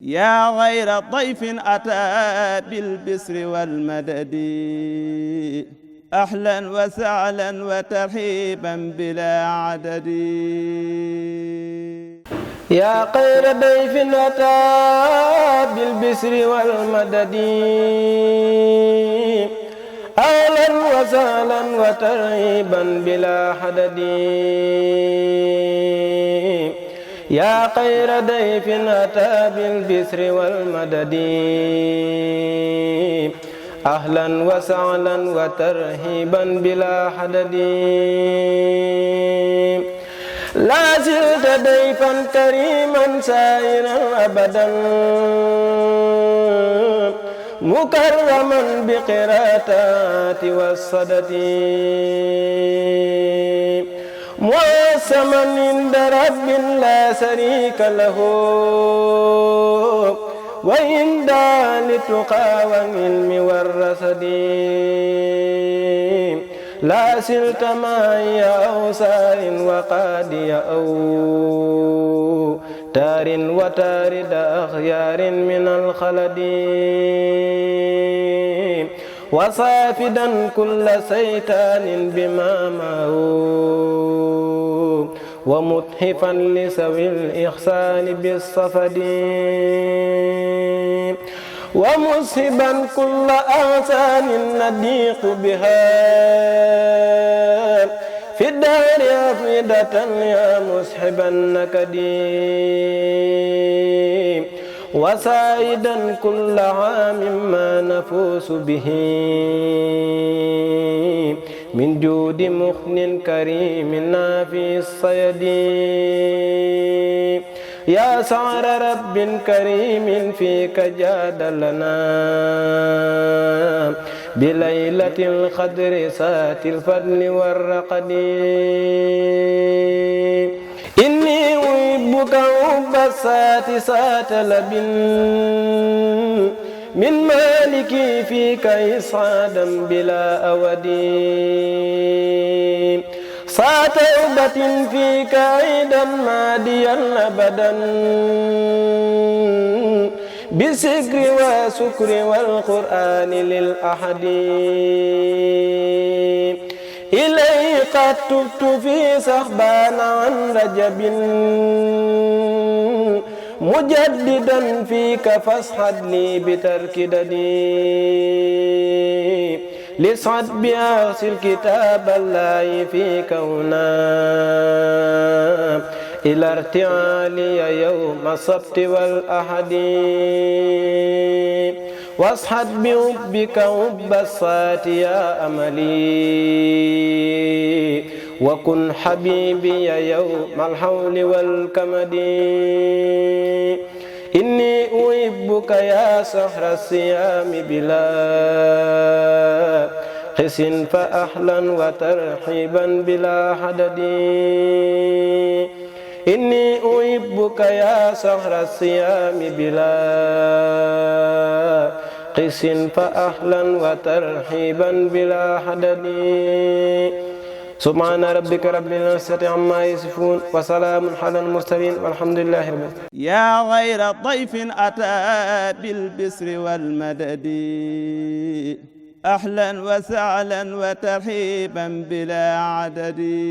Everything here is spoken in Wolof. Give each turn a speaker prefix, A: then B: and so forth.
A: yaa xayra dayfin ataa bil bisri wal madadi ahlan wa sahlan wa tarhiban bilaa adadi.
B: yaa xayra dayfin ataa bil bisri wal madadi ahlan wa sahlan wa tarhiban bilaa adadi. yaa xayra dayfin ataa bil bisri wal madadi ahlan wa sahlan wa tarhiban bilaa hadadi. laa zilta dayfan kariman saa'iran abadan mukarraman bi qiraataati wassadati mu'azzaman inda rabbin laa sharika lahu wa inda littuqaa wal ilmi warrasadi. laa silta ma'iya aw saarin wa qaadiya aw taarin wa taarida akhyaarin min alxaladi. wa saafidan kulla saytaanin bimaa ma'ahu wa muthifan li sawil ihsaani bissafadi. wa mushiban kulla ahsaanin nadiiqu bihaa fi daari afidatan yaa mushiban nakadi. wa saa'idan kulla aamin maa nafuusu bihi min juudi muxnin karimin naafi sayadi. yaa sa'ra rabbin karimin fiika jaadalanaa bi laylatil qadri saatil fadli warraqadi. inni uhibbuka hubba saati saata labin min maliki fiika isaadan bila awadi. saata ubatin fiika aidan maadiyan abadan bisikri wa sukri wal qur'ani lil ahadi. ilayka tubtu fi saxbaana an rajabin mujaddidan fiika fashad li bitarkidadi. lis'ad bi asil kitaaballahi fiika huna ila irti'aaliya yawma sabti wal ahadi. was'ad bi hubbika hubba saati ya amali wa kun habibiya yawmal hawli wal kamadi. inni uhibbuka ya sahra siyaami bilaa xisin fa ahlan wa tarhiban bilaa hadadi. inni uhibbuka ya sahra siyaami bilaa xisin fa ahlan wa tarhiban bilaa hadadi. subhaana rabbika rabbil izzati ammaa yasifuun wa salaamun alal mursaliin walhamdulillaahi rabbil aalamiin.
A: yaa xayra dayfin ataa bil bisri wal madadi ahlan wa sahlan wa tarhiban bilaa adadi.